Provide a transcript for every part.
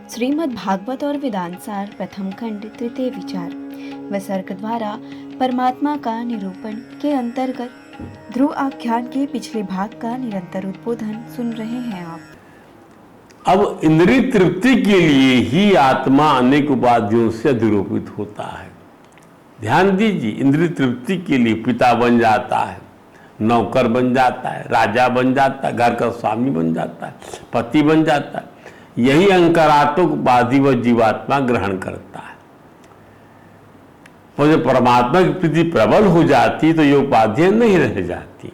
श्रीमद् भागवत और वेदांतसार प्रथम खंड तृतीय विचार विसर्ग द्वारा परमात्मा का निरूपण के अंतर्गत ध्रुव आख्यान के पिछले भाग का निरंतर उद्बोधन सुन रहे हैं आप। अब इंद्रिय तृप्ति के लिए ही आत्मा अनेक उपाधियों से अधिरोपित होता है। ध्यान दीजिए, इंद्रिय तृप्ति के लिए पिता बन जाता है, नौकर बन जाता है, राजा बन जाता है, घर का स्वामी बन जाता है, पति बन जाता है। यही अहंकारात्मक उपाधि व जीवात्मा ग्रहण करता है। और जब परमात्मा की प्रीति प्रबल हो जाती तो ये उपाधियां नहीं रह जाती।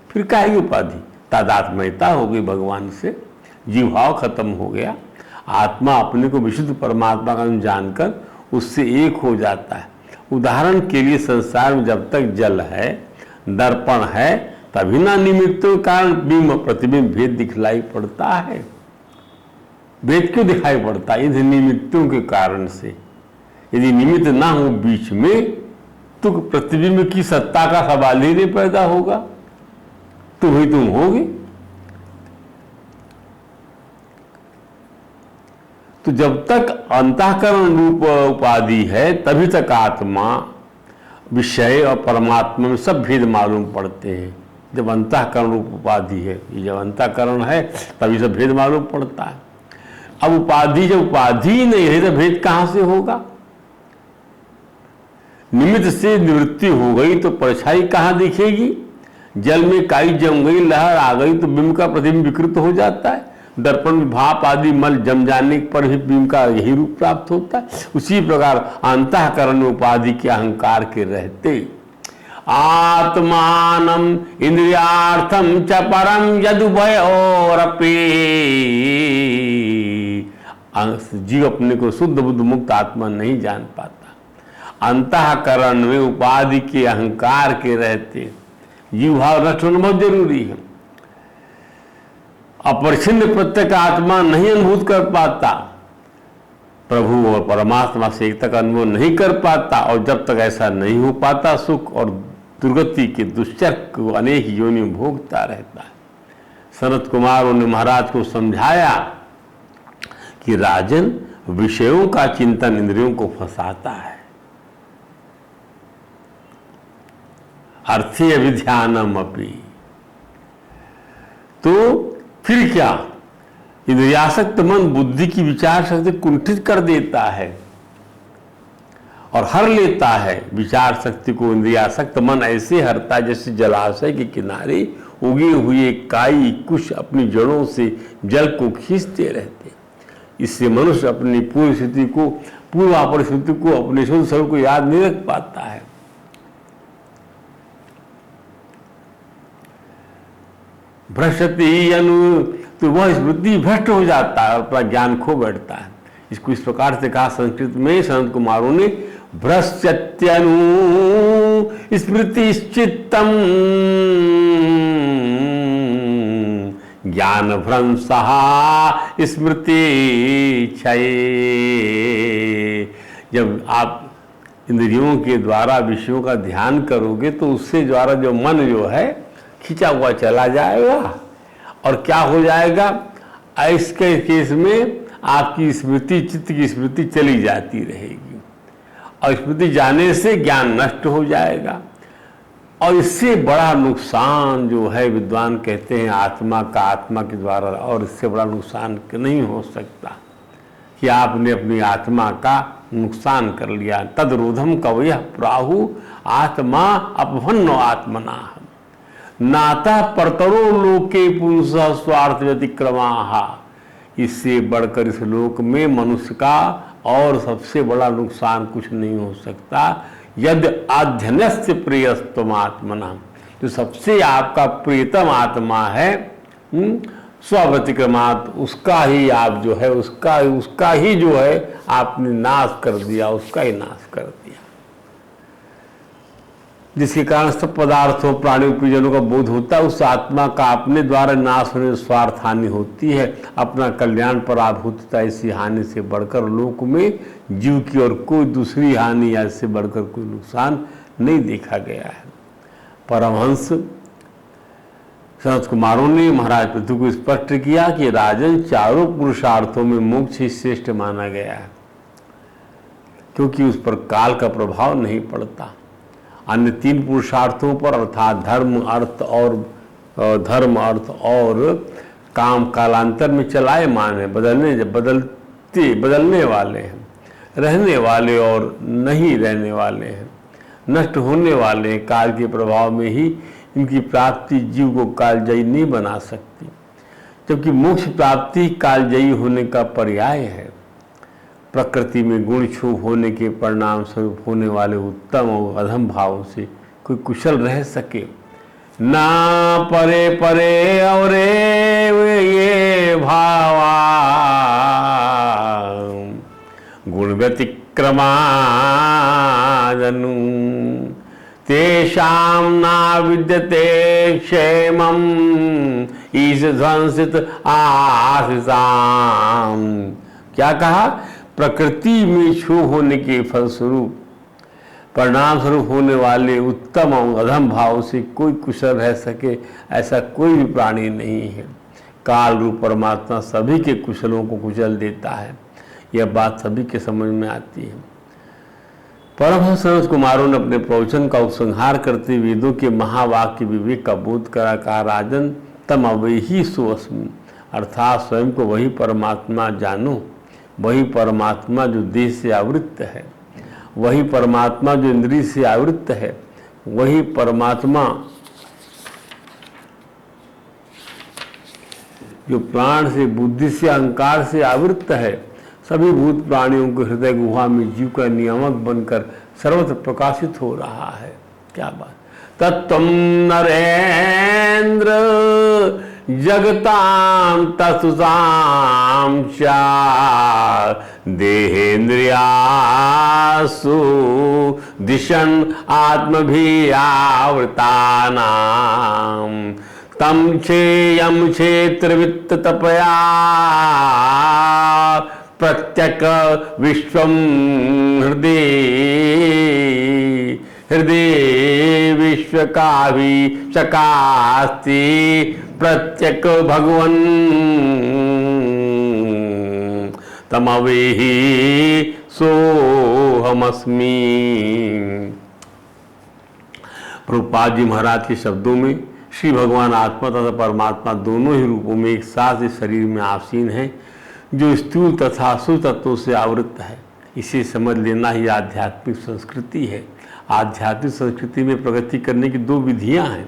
फिर काहे उपाधि? तादात्म्यता हो गई भगवान से, जीवभाव खत्म हो गया। आत्मा अपने को विशुद्ध परमात्मा का जानकर उससे एक हो जाता है। उदाहरण के लिए संसार में जब तक जल है, दर्पण है, तभी ना निमित्तों के कारण बिंब प्रतिबिंब भेद दिखलाई पड़ता है। भेद क्यों दिखाई पड़ता है? इन निमित्तों के कारण से। यदि निमित्त ना हो बीच में तो प्रतिबिंब की सत्ता का सवाल ही नहीं पैदा होगा, तो वही तुम होगे। तो जब तक अंतःकरण रूप उपाधि है तभी तक आत्मा, विषय और परमात्मा में सब भेद मालूम पड़ते हैं। जब अंतःकरण रूप उपाधि है, ये जब अंतःकरण है तभी सब भेद मालूम पड़ता है। अब उपाधि जब उपाधि ही नहीं है तो भेद कहां से होगा? निमित्त से निवृत्ति हो गई तो परछाई कहां दिखेगी? जल में काई जम गई, लहर आ गई तो बिंब का प्रतिबिंब विकृत हो जाता है। दर्पण में भाप आदि मल जम जाने पर ही बिंब का यही रूप प्राप्त होता है। उसी प्रकार अंतःकरण उपाधि के अहंकार के रहते आत्मानम इंद्रियार्थम च परम यदुभयोरपि, जीव अपने को शुद्ध बुद्ध मुक्त आत्मा नहीं जान पाता। अंतःकरण में उपाधि के अहंकार के रहते जीव भाव नष्ट होना बहुत जरूरी है। अपरिच्छिन्न प्रत्येक आत्मा नहीं अनुभूत कर पाता, प्रभु और परमात्मा से एक तक अनुभव नहीं कर पाता। और जब तक ऐसा नहीं हो पाता, सुख और दुर्गति के दुश्चर्य को अनेक योनि में भोगता रहता है। सनत कुमारों ने महाराज को समझाया कि राजन, विषयों का चिंतन इंद्रियों को फंसाता है। अर्थी अभिध्यानम अपि, तो फिर क्या? इंद्रियासक्त मन बुद्धि की विचार शक्ति कुंठित कर देता है और हर लेता है। विचार शक्ति को इंद्रियासक्त मन ऐसे हरता है जैसे जलाशय के किनारे उगे हुए काई कुछ अपनी जड़ों से जल को खींचते रहते। इससे मनुष्य अपनी पूर्व स्थिति को, पूर्वापर स्थिति को, अपने शुद्ध स्वरूप को याद नहीं रख पाता है। भ्रष्टति अनु, तो वह स्मृति भ्रष्ट हो जाता है और अपना ज्ञान खो बैठता है। इसको इस प्रकार से कहा संस्कृत में संत कुमारों ने, भ्रष्यत्यनु स्मृति चित्तम ज्ञान भ्रंशः स्मृति क्षय। जब आप इंद्रियों के द्वारा विषयों का ध्यान करोगे तो उससे द्वारा जो मन जो है खिंचा हुआ चला जाएगा और क्या हो जाएगा? इसके केस में आपकी स्मृति, चित्त की स्मृति चली जाती रहेगी और स्मृति जाने से ज्ञान नष्ट हो जाएगा। और इससे बड़ा नुकसान जो है, विद्वान कहते हैं आत्मा का, आत्मा के द्वारा और इससे बड़ा नुकसान नहीं हो सकता कि आपने अपनी आत्मा का नुकसान कर लिया। तदरोधम कवयः प्राहु आत्मा अपभन्नो आत्मना नाता परतरो लोके पुरुष स्वार्थ व्यतिक्रमाः। इससे बढ़कर इस लोक में मनुष्य का और सबसे बड़ा नुकसान कुछ नहीं हो सकता। यद आध्यन्यस्य प्रियस्तम आत्मना, जो सबसे आपका प्रियतम आत्मा है, स्वव्यतिक्रमात्, उसका ही आप जो है, उसका ही जो है आपने नाश कर दिया, उसका ही नाश कर दिया। जिसके कारण सब पदार्थों, प्राणियों, प्रियजनों का बोध होता है। उस आत्मा का अपने द्वारा नाश होने से स्वार्थ हानि होती है। अपना कल्याण पराभूतता, ऐसी हानि से बढ़कर लोक में जीव की और कोई दूसरी हानि या इससे बढ़कर कोई नुकसान नहीं देखा गया है। परमहंस संत कुमारों ने महाराज पृथु को स्पष्ट किया कि राजन, चारों पुरुषार्थों में मोक्ष ही श्रेष्ठ माना गया है, क्योंकि उस पर काल का प्रभाव नहीं पड़ता। अन्य 3 पुरुषार्थों पर अर्थात धर्म अर्थ और काम कालांतर में चलायमान है, बदलने वाले हैं, रहने वाले और नहीं रहने वाले हैं, नष्ट होने वाले हैं। काल के प्रभाव में ही इनकी प्राप्ति जीव को कालजयी नहीं बना सकती, जबकि मोक्ष प्राप्ति कालजयी होने का पर्याय है। प्रकृति में गुण क्षोभ होने के परिणाम स्वरूप होने वाले उत्तम और अधम भावों से कोई कुशल रह सके, ना परे परे और ये भावा गुण व्यतिक्रमा जनु तेषां ना विद्यते क्षेमम् ईश ध्वंसित आशिषाम। क्या कहा? प्रकृति में क्षोभ होने के फलस्वरूप परिणाम स्वरूप होने वाले उत्तम और अधम भाव से कोई कुशल रह सके, ऐसा कोई भी प्राणी नहीं है। काल रूप परमात्मा सभी के कुशलों को कुचल देता है, यह बात सभी के समझ में आती है। परमहंस संत कुमारों ने अपने प्रवचन का उपसंहार करते वेदों के महावाक्य विवेक का बोध करा। कहा, राजन, तम अवैहि सोऽस्मि, अर्थात स्वयं को वही परमात्मा जानो, वही परमात्मा जो देह से आवृत्त है, वही परमात्मा जो इंद्रिय से आवृत्त है, वही परमात्मा जो प्राण से, बुद्धि से, अहंकार से आवृत्त है। सभी भूत प्राणियों के हृदय गुहा में जीव का नियामक बनकर सर्वत्र प्रकाशित हो रहा है। क्या बात! तत्त्वं नरेंद्र जगतां तत्सुतां च देहेन्द्रियासु दिशन् आत्मभियावृतानां तं चेयं क्षेत्रवित्त तपया प्रत्यक विश्वं हृदय विश्व का भी चकास्ति प्रत्यक भगवन् तमवेहि सोहमस्मि। प्रभुपाद जी महाराज के शब्दों में श्री भगवान आत्मा तथा परमात्मा दोनों ही रूपों में एक साथ इस शरीर में आसीन है, जो स्थूल तथा सूक्ष्म तत्वों से आवृत्त है। इसे समझ लेना ही आध्यात्मिक संस्कृति है। आध्यात्मिक संस्कृति में प्रगति करने की 2 विधियां हैं।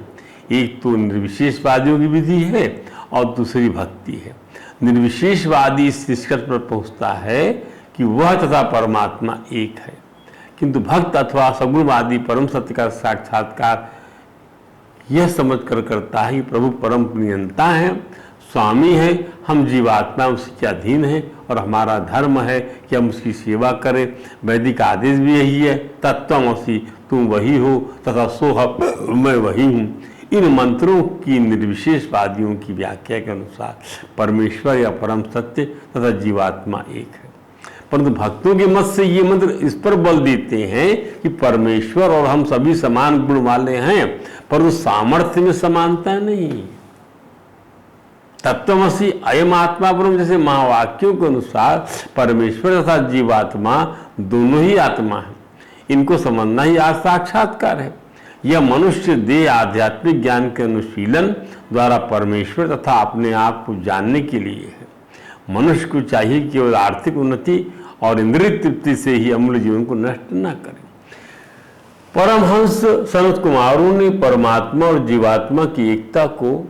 एक तो निर्विशेषवादियों की विधि है और दूसरी भक्ति है। निर्विशेषवादी इस निष्कर्ष पर पहुंचता है कि वह तथा परमात्मा एक है, किंतु भक्त अथवा सगुणवादी परम सत्य का साक्षात्कार यह समझकर करता है कि प्रभु परम नियंता है, स्वामी है, हम जीवात्मा उसके अधीन हैं और हमारा धर्म है कि हम उसकी सेवा करें। वैदिक आदेश भी यही है, तत्त्वमसि, तुम वही हो तथा सोहम, मैं वही हूँ। इन मंत्रों की निर्विशेषवादियों की व्याख्या के अनुसार परमेश्वर या परम सत्य तथा जीवात्मा एक है, परंतु भक्तों के मत से ये मंत्र इस पर बल देते हैं कि परमेश्वर और हम सभी समान गुण वाले हैं, पर उस सामर्थ्य में समानता नहीं। तत्त्वमसि अयम आत्मा ब्रह्म जैसे महावाक्यों के अनुसार परमेश्वर तथा जीवात्मा दोनों ही आत्मा है। इनको समझना ही आज साक्षात्कार है। यह मनुष्य देह आध्यात्मिक ज्ञान के अनुशीलन द्वारा परमेश्वर तथा अपने आप को जानने के लिए है। मनुष्य को चाहिए केवल आर्थिक उन्नति और इंद्रिय तृप्ति से ही अमूल्य जीवन को नष्ट न करें। परमहंस संत कुमारों ने परमात्मा और जीवात्मा की एकता को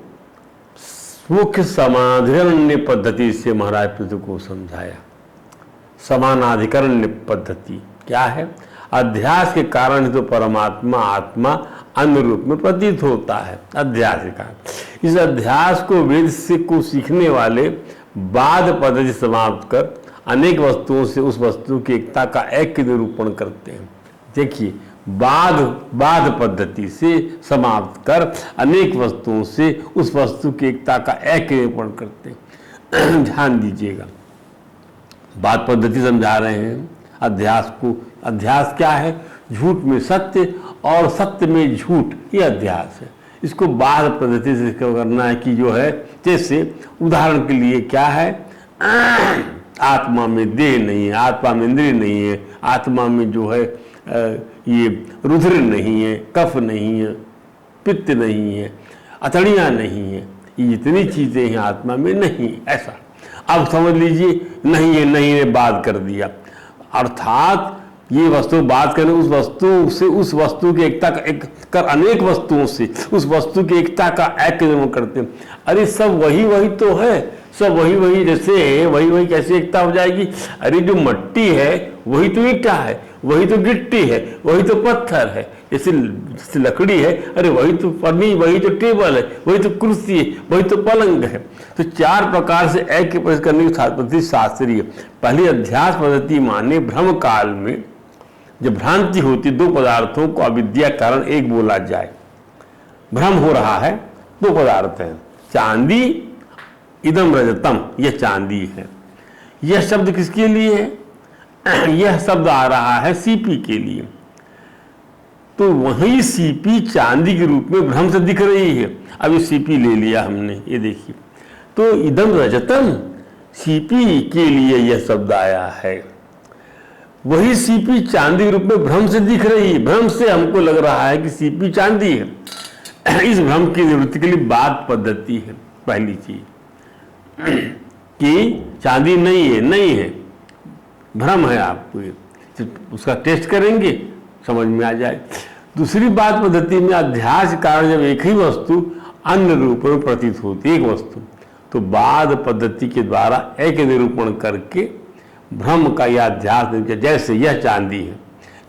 मुख्य समानाधिकरण पद्धति से महाराज पृथु को समझाया। समानाधिकरण पद्धति क्या है? अध्यास के कारण तो परमात्मा आत्मा अन्य रूप में प्रतीत होता है। अध्यास के कारण इस अध्यास को वेद से को सीखने वाले बाद पद्धति समाप्त कर अनेक वस्तुओं से उस वस्तु की एकता का ऐक्य निरूपण करते हैं। देखिए, बाध पद्धति से समाप्त कर अनेक वस्तुओं से उस वस्तु की एकता का ऐक्य निरूपण करते हैं। ध्यान दीजिएगा, बाध पद्धति समझा रहे हैं अध्यास को। अध्यास क्या है? झूठ में सत्य और सत्य में झूठ, ये अध्यास है। इसको बाद पद्धति से करना है कि जो है, जैसे उदाहरण के लिए क्या है, आत्मा में देह नहीं है, आत्मा में इंद्रिय नहीं है, आत्मा में जो है ये रुधिर नहीं है, कफ नहीं है, पित्त नहीं है, अतड़ियाँ नहीं है, ये जितनी चीज़ें हैं आत्मा में नहीं, ऐसा अब समझ लीजिए। नहीं है, नहीं है, बात कर दिया, अर्थात ये वस्तु बात करें उस वस्तु से, उस वस्तु की एकता का एक कर अनेक वस्तुओं से उस वस्तु की एकता का ऐक्य करते हैं। अरे सब वही वही तो है, सब वही वही जैसे वही वही कैसे एकता हो जाएगी? अरे जो मट्टी है वही तो ईंटा है, वही तो गिट्टी है, वही तो पत्थर है, जैसे लकड़ी है, अरे वही तो फर्नी, वही तो टेबल है, वही तो कुर्सी है, वही तो पलंग है। तो चार प्रकार से ऐक्य प्रवेश करने की पद्धति शास्त्रीय। पहली अध्यास पद्धति माने भ्रम काल में जब भ्रांति होती, दो पदार्थों को अविद्या कारण एक बोला जाए, भ्रम हो रहा है, दो पदार्थ हैं, चांदी इदम रजतम, यह चांदी है। यह शब्द किसके लिए है? यह शब्द आ रहा है सीपी के लिए। तो वही सीपी चांदी के रूप में भ्रम से दिख रही है। अब ये सीपी ले लिया हमने, ये देखिए, तो इदम रजतम सीपी के लिए यह शब्द आया है। वही सीपी चांदी के रूप में भ्रम से दिख रही है, भ्रम से हमको लग रहा है कि सीपी चांदी है। इस भ्रम की निवृत्ति के लिए बात पद्धति है पहली चीज, कि चांदी नहीं है, नहीं है, भ्रम है, आपको उसका टेस्ट करेंगे समझ में आ जाए। दूसरी बात पद्धति में अध्यास कारण जब एक ही वस्तु अन्य रूप में प्रतीत होती है, एक वस्तु, तो बाद पद्धति के द्वारा एक निरूपण करके भ्रम का यह अध्यास, जैसे यह चांदी है,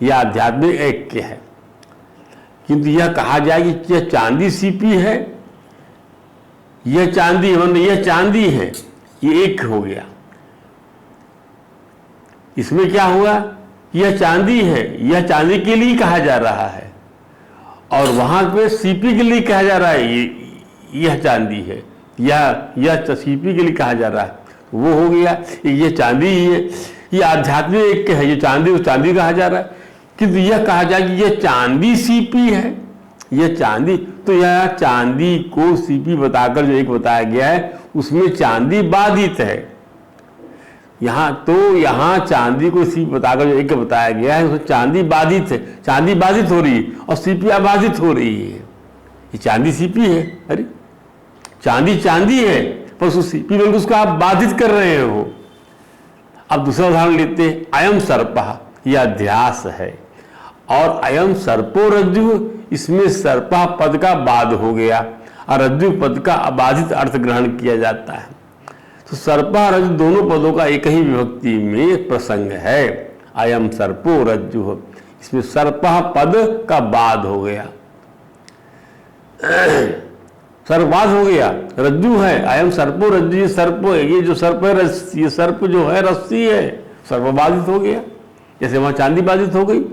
यह अध्यात्म ऐक्य है, किंतु यह कहा जाए कि यह चांदी सीपी है, यह चांदी है, यह चांदी है, ये एक हो गया। इसमें क्या हुआ? यह चांदी है, यह चांदी के लिए कहा जा रहा है, और वहां पे सीपी के लिए कहा जा रहा है, यह चांदी है, यह सीपी के लिए कहा जा रहा है, वो हो गया। ये चांदी ही है, ये आध्यात्मिक एक है, ये चांदी, उस चांदी कहा जा रहा है, किंतु यह कहा जाए कि यह चांदी सीपी है, यह चांदी, तो यह चांदी को सीपी बताकर जो एक बताया गया है उसमें चांदी बाधित है। यहाँ चांदी को सीपी बताकर जो एक बताया गया है उसमें चांदी बाधित है, चांदी बाधित हो रही है और सीपी अबाधित हो रही है। ये चांदी सीपी है, अरे चांदी चांदी है, पर उस सीपी में उसको आप बाधित कर रहे हो। अब दूसरा उदाहरण लेते हैं, अयम सर्पः, यह अध्यास है, और अयम सर्पो रज्जु, इसमें सर्पा पद का बाद हो गया और रज्जु पद का अबाधित अर्थ ग्रहण किया जाता है। तो सर्पा रज्जु दोनों पदों का एक ही विभक्ति में प्रसंग है, अयम सर्पो रज्जु, इसमें सर्पा पद का बाद हो गया, सर्पवाद हो गया, रज्जु है, अयम सर्पो रज्जु, ये सर्प है, ये जो सर्प है, ये सर्प जो है रस्सी है, सर्पबाधित हो गया, जैसे वहां चांदी बाधित हो गई,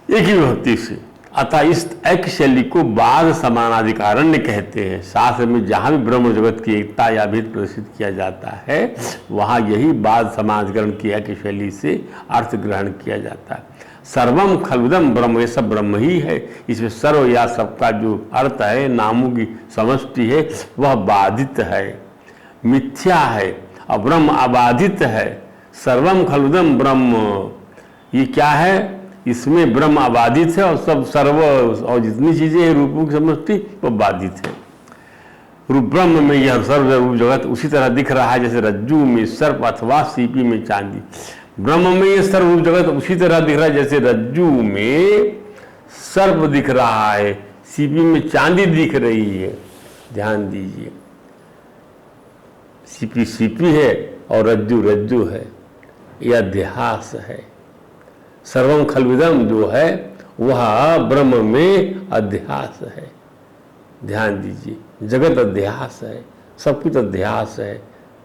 एक ही विभक्ति से। अतः इस ऐक्य शैली को बाद समानाधिकारण्य कहते हैं। शास्त्र में जहां भी ब्रह्म जगत की एकता या भेद प्रदर्शित किया जाता है वहां यही बाद समानाधिकरण की ऐक्य शैली से अर्थ ग्रहण किया जाता है। सर्वम खलविदम ब्रह्म, ये सब ब्रह्म ही है। इसमें सर्व या सबका जो अर्थ है, नामों की समष्टि है, वह बाधित है, मिथ्या है, और ब्रह्म अबाधित है। सर्वम खलविदम ब्रह्म, ये क्या है? इसमें ब्रह्म अबाधित है और सब सर्व और जितनी चीजें हैं रूपों की समष्टि वो बाधित है। रूप ब्रह्म में यह सर्व रूप जगत उसी तरह दिख रहा है जैसे रज्जू में सर्प अथवा सीपी में चांदी। ब्रह्म में यह सर्व रूप जगत उसी तरह दिख रहा है जैसे रज्जू में सर्प दिख रहा है, सीपी में चांदी दिख रही है। ध्यान दीजिए, सीपी सीपी है और रज्जू रज्जू है, यह अध्यास है। सर्वम खलविदम जो है वह ब्रह्म में अध्यास है। ध्यान दीजिए, जगत अध्यास है, सब कुछ अध्यास है,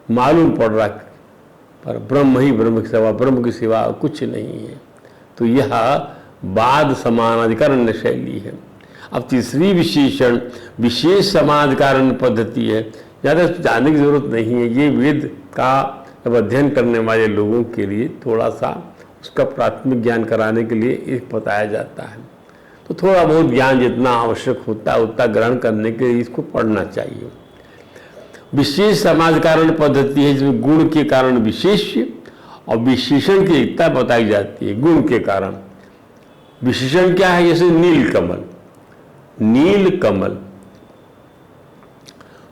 मालूम पड़ रहा पर ब्रह्म ही ब्रह्म की सिवा कुछ नहीं है। तो यह बाद समानाधिकरण शैली है। अब तीसरी विशेषण विशेष समानाधिकरण पद्धति है। ज़्यादा जानने की जरूरत नहीं है, ये वेद का जब अध्ययन करने वाले लोगों के लिए थोड़ा सा उसका प्राथमिक ज्ञान कराने के लिए एक बताया जाता है। तो थोड़ा बहुत ज्ञान जितना आवश्यक होता है उतना ग्रहण करने के लिए इसको पढ़ना चाहिए। विशेष समाज कारण पद्धति है जिसमें गुण के कारण विशेष्य और विशेषण की एकता बताई जाती है। गुण के कारण विशेषण क्या है? जैसे नील कमल, नील कमल,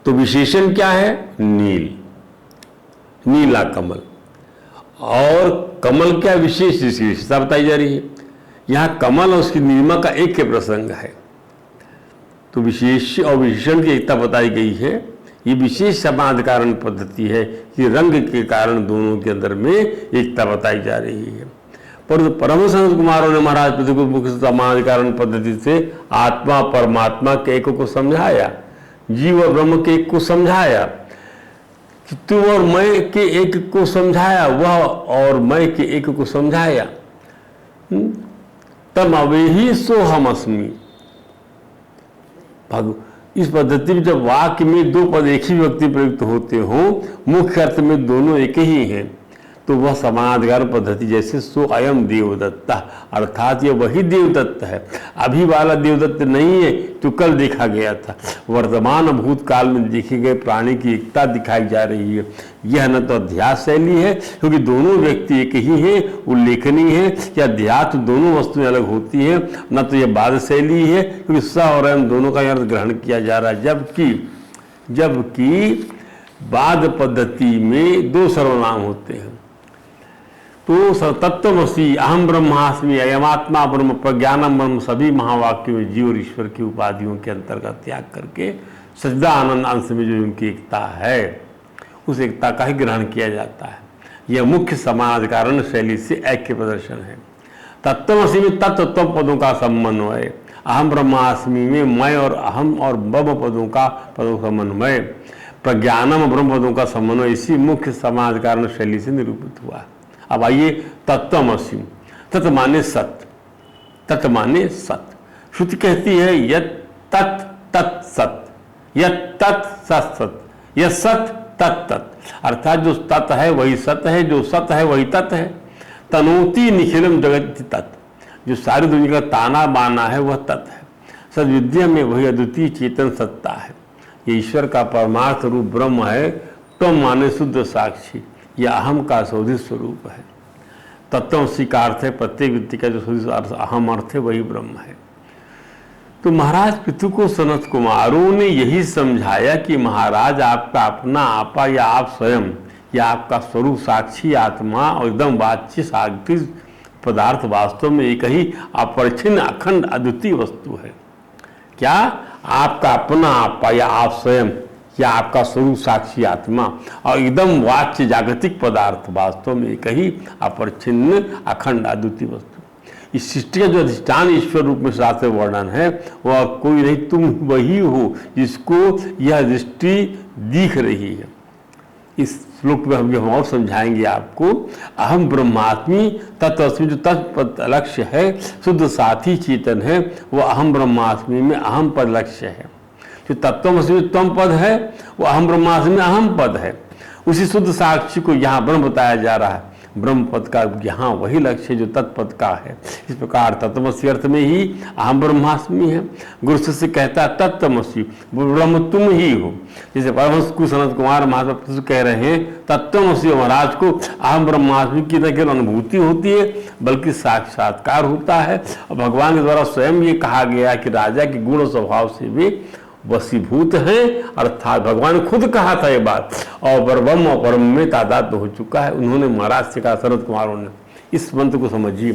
तो विशेषण क्या है? नील, नीला कमल। और कमल क्या विशेष विशेषता बताई जा रही है। यहां कमल और उसकी नीलिमा का एक के प्रसंग है, तो विशेष और विशेषण की एकता बताई गई है। ये विशेष समाज कारण पद्धति है कि रंग के कारण दोनों के अंदर में एकता बताई जा रही है। परंतु परमहंस कुमारों ने महाराज पृथ्वी को मुख्य समाज कारण पद्धति से आत्मा परमात्मा के एक को समझाया, जीव और ब्रह्म के एक को समझाया, कि तू और मैं के एक को समझाया, वह और मैं के एक को समझाया। तम अवेही सो हम अस्मि। इस पद्धति में जब वाक्य में दो पद एक ही व्यक्ति प्रयुक्त होते हो, मुख्य अर्थ में दोनों एक ही हैं, तो वह समानाधिकार पद्धति जैसे सो अयम देवदत्ता, अर्थात ये वही देवदत्त है। अभी वाला देवदत्त नहीं है जो कल देखा गया था। वर्तमान भूतकाल में देखे गए प्राणी की एकता दिखाई जा रही है। यह न तो अध्यास शैली है क्योंकि दोनों व्यक्ति एक ही हैं, उल्लेखनीय है कि अध्यात्म दोनों वस्तुएं अलग होती हैं, न तो यह बाद शैली है क्योंकि स और अयम दोनों का अर्थ ग्रहण किया जा रहा है। जबकि बाद पद्धति में दो सर्वनाम होते हैं। तो तत्वमसि, अहम ब्रह्मास्मि, अयमात्मा ब्रह्म, प्रज्ञानम ब्रह्म, सभी महावाक्यों में जीव और ईश्वर की उपाधियों के अंतर्गत त्याग करके सजदा आनंद अंश में जो उनकी एकता है उस एकता का ही ग्रहण किया जाता है। यह मुख्य समानाधिकरण शैली से ऐक्य प्रदर्शन है। तत्वमसि में तत्व पदों का समन्वय, अहम ब्रह्मास्मि में मैं और अहम और ब्रह्म पदों का समन्वय, प्रज्ञानम ब्रह्म पदों का समन्वय इसी मुख्य समानाधिकरण शैली से निरूपित हुआ। अब आइए तत्वमसि। तत् माने सत्य, तत् माने सत्य। श्रुति कहती है यत् तत् तत् सत्य, यत् तत् सत् सत्य, यत् सत्य तत् तत्, अर्थात जो तत् है वही सत्य है, जो सत्य है वही तत् है। तनोति निखिलम जगत तत्, जो सारी दुनिया का ताना बाना है वह तत् है। सद्विद्या में वही अद्वितीय चेतन सत्ता है। ये ईश्वर का परमार्थ रूप ब्रह्म है। त्वम माने शुद्ध साक्षी, यह अहम का शोधित स्वरूप है। तत्वमसि का अर्थ है प्रत्येक व्यक्ति का जो शोधित अर्थ अहम अर्थ है वही ब्रह्म है। तो महाराज पृथु को सनत कुमारों ने यही समझाया कि महाराज आपका अपना आपा या आप स्वयं या आपका स्वरूप साक्षी आत्मा और एकदम वाच्य साक्षी पदार्थ वास्तव में एक ही अपरिच्छिन्न अखंड अद्वितीय वस्तु है। क्या? आपका अपना आपा या आप स्वयं या आपका स्वरूप साक्षी आत्मा और एकदम वाच्य जागतिक पदार्थ वास्तव में एक ही अपरिच्छिन्न अखंड अद्वितीय वस्तु। इस सृष्टि का जो अधिष्ठान ईश्वर रूप में शास्त्र वर्णन है वह कोई नहीं, तुम वही हो जिसको यह दृष्टि दिख रही है। इस श्लोक में हम और समझाएंगे आपको। अहम ब्रह्मास्मि तत्वस्मि, जो तत्पद लक्ष्य है, शुद्ध साथी चेतन है, वह अहम ब्रह्मास्मि में अहम पद लक्ष्य है। जो तत्वमसि में त्वम पद है वो अहम ब्रह्मास्मि में अहम पद है। उसी शुद्ध साक्षी को यहाँ ब्रह्म बताया जा रहा है। ब्रह्म पद का यहाँ वही लक्ष्य जो तत्पद का है। इस प्रकार तत्वमसि अर्थ में ही अहम ब्रह्मास्मि है। गुरु से कहता है तत्वमसि, ब्रह्म तुम ही हो। जैसे परमहंस सनत कुमार महाराज कह रहे हैं तत्वमसि महाराज को अहम ब्रह्मास्मि की न केवल अनुभूति होती है बल्कि साक्षात्कार होता है। और भगवान के द्वारा स्वयं ये कहा गया कि राजा के गुण स्वभाव से वे वशीभूत हैं, अर्थात भगवान ने खुद कहा था ये बात। और ब्रह्म और परम में तादात्म्य हो चुका है। उन्होंने महाराज से कहा, शरद कुमारों ने, इस मंत्र को समझिए।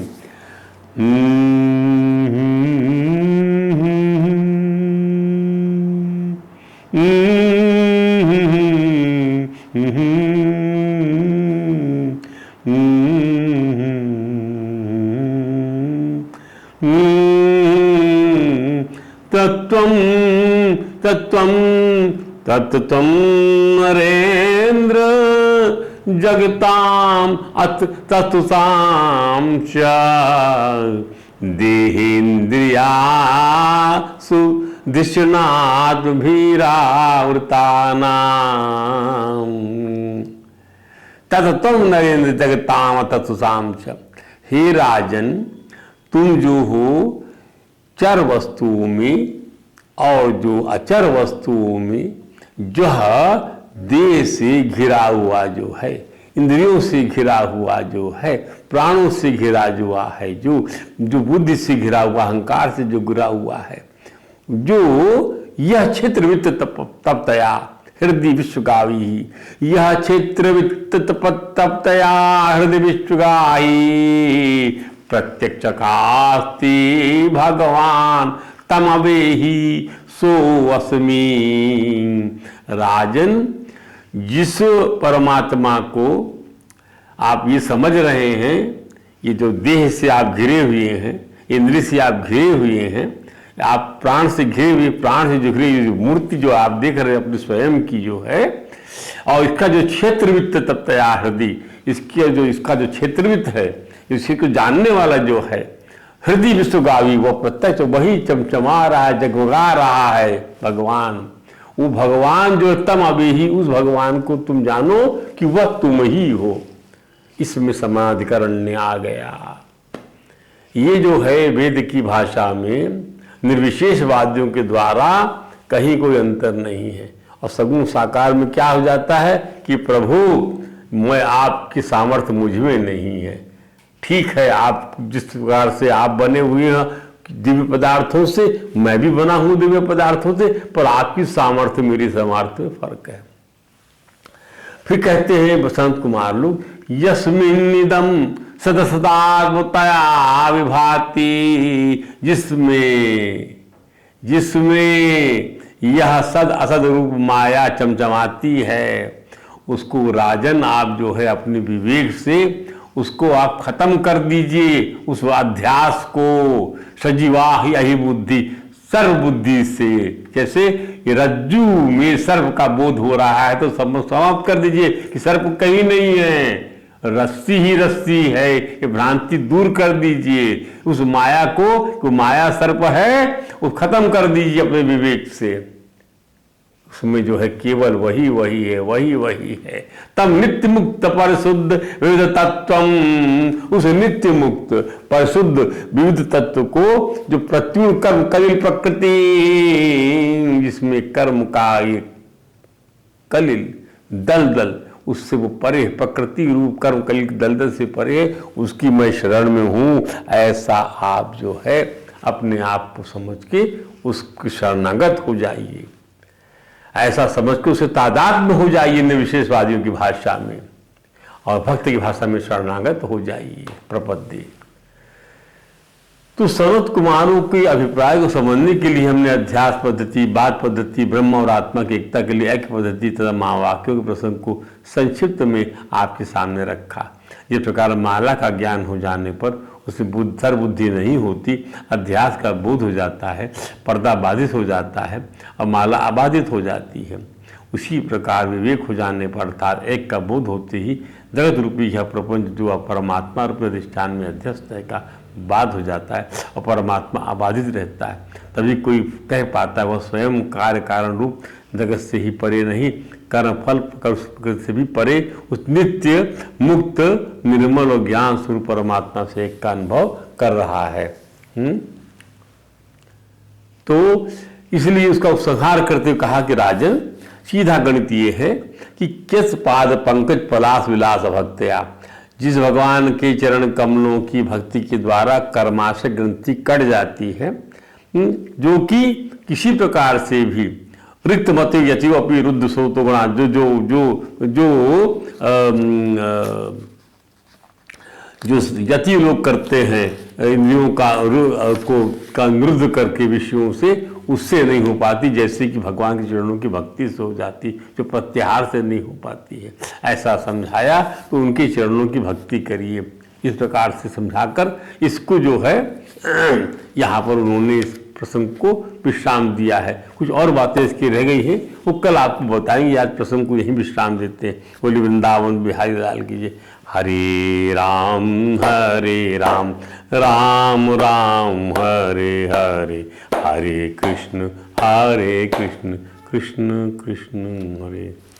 तत्त्वं तत्त्वं तत्त्वं नरेन्द्र जगताम अथ तत्सां च देहेन्द्रियासु दिशनात्मभिरावृतानाम् तत्त्वं नरेन्द्र जगताम तत्सां च। हे राजन, तुम जो हो चर वस्तुओं में और जो अचर वस्तुओं में जो देह से घिरा हुआ जो है, इंद्रियों से घिरा हुआ जो है, प्राणों से घिरा हुआ है, जो बुद्धि से घिरा हुआ, अहंकार से जो घिरा हुआ है, जो यह क्षेत्र वित्त तपतया हृदय विश्वगावी, यह क्षेत्र वित्त तपतया हृदय विश्वगाही प्रत्यक्ष कास्ति भगवान तमवेही सो अस्मि। राजन, जिस परमात्मा को आप ये समझ रहे हैं, ये जो देह से आप घिरे हुए हैं, इंद्रिय से आप घिरे हुए हैं, आप प्राण से घिरे हुए, प्राण से जो घिरे हुई मूर्ति जो आप देख रहे हैं अपने स्वयं की जो है, और इसका जो क्षेत्रवित्त तपतया हृदय, इसका जो क्षेत्रवित्त है, इसी को जानने वाला जो है हृदय विश्वगावी, वो प्रत्यक्ष वही चमचमा रहा है, जगमगा रहा है भगवान। वो भगवान जो तम अभी ही, उस भगवान को तुम जानो कि वह तुम ही हो। इसमें समाधिकरण आ गया। ये जो है वेद की भाषा में निर्विशेषवादियों के द्वारा कहीं कोई अंतर नहीं है। और सगुण साकार में क्या हो जाता है कि प्रभु, मैं आपकी सामर्थ्य मुझ में नहीं है। ठीक है, आप जिस प्रकार से आप बने हुए हैं दिव्य पदार्थों से, मैं भी बना हूं दिव्य पदार्थों से, पर आपकी सामर्थ्य मेरी सामर्थ्य में फर्क है। फिर कहते हैं बसंत कुमार लोग, यस्मिन्निदं सदसदात्मतया विभाति, जिसमें यह सद असद रूप माया चमचमाती है, उसको राजन आप जो है अपने विवेक से उसको आप खत्म कर दीजिए, उस अध्यास को। सजीवा यही बुद्धि, सर्व बुद्धि से। जैसे ये रज्जू में सर्प का बोध हो रहा है तो समाप्त कर दीजिए कि सर्प कहीं नहीं है, रस्सी ही रस्सी है, ये भ्रांति दूर कर दीजिए। उस माया को माया सर्प है वो खत्म कर दीजिए अपने विवेक से। उसमें जो है केवल वही वही है, वही वही है। तब नित्य मुक्त परिशुद्ध विविध तत्व, उस नित्य मुक्त परिशुद्ध विविध तत्व को जो प्रत्युर कर्म कलिल प्रकृति, जिसमें कर्म का एक कलिल दलदल, उससे वो परे, प्रकृति रूप कर्म कलिल दलदल से परे, उसकी मैं शरण में हूं। ऐसा आप जो है अपने आप को समझ के उसकी शरणागत हो जाइए। ऐसा समझ के उसे तादात्म्य हो जाइए निर्विशेषवादियों की भाषा में, और भक्त की भाषा में शरणागत हो जाइए, प्रपद्ये। तो सनत कुमारों के अभिप्राय को समझने के लिए हमने अध्यास पद्धति, बात पद्धति, ब्रह्म और आत्मा की एकता के लिए ऐक्य पद्धति तथा महावाक्यों के प्रसंग को संक्षिप्त में आपके सामने रखा। इस प्रकार माला का ज्ञान हो जाने पर उसे सर्वबुद्धि नहीं होती, अध्यास का बोध हो जाता है, पर्दा बाधित हो जाता है और माला अबाधित हो जाती है। उसी प्रकार विवेक हो जाने पर अर्थात एक का बोध होते ही जगत रूपी यह प्रपंच जो परमात्मा रूपी अधिष्ठान में अध्यस्त है का बाध हो जाता है और परमात्मा अबाधित रहता है। तभी कोई कह पाता है वह स्वयं कार्य कारण रूप जगत से ही परे नहीं, कर्म फल प्रकृति से भी परे, उस नित्य मुक्त निर्मल और ज्ञान स्वरूप परमात्मा से एक का अनुभव कर रहा है। तो इसलिए उसका उपसंहार करते हुए कहा कि राजन, सीधा गणित ये है कि किस पाद पंकज पलाश विलास भक्तया, जिस भगवान के चरण कमलों की भक्ति के द्वारा कर्माशय ग्रंथि कट जाती है, जो कि किसी प्रकार से भी रिक्त मत यतिव अपनी रुद्ध सोतो गुणा, जो यति लोग करते हैं इंद्रियों का निरुद्ध करके विषयों से, उससे नहीं हो पाती, जैसे कि भगवान के चरणों की भक्ति से हो जाती, जो प्रत्याहार से नहीं हो पाती है। ऐसा समझाया तो उनके चरणों की भक्ति करिए। इस प्रकार से समझाकर इसको जो है यहाँ पर उन्होंने इस प्रसंग को विश्राम दिया है। कुछ और बातें इसकी रह गई हैं, वो कल आपको बताएंगे। आज प्रसंग को यहीं विश्राम देते हैं। बोली वृंदावन बिहारी लाल कीजिए। हरे राम राम राम हरे हरे, हरे कृष्ण कृष्ण कृष्ण हरे।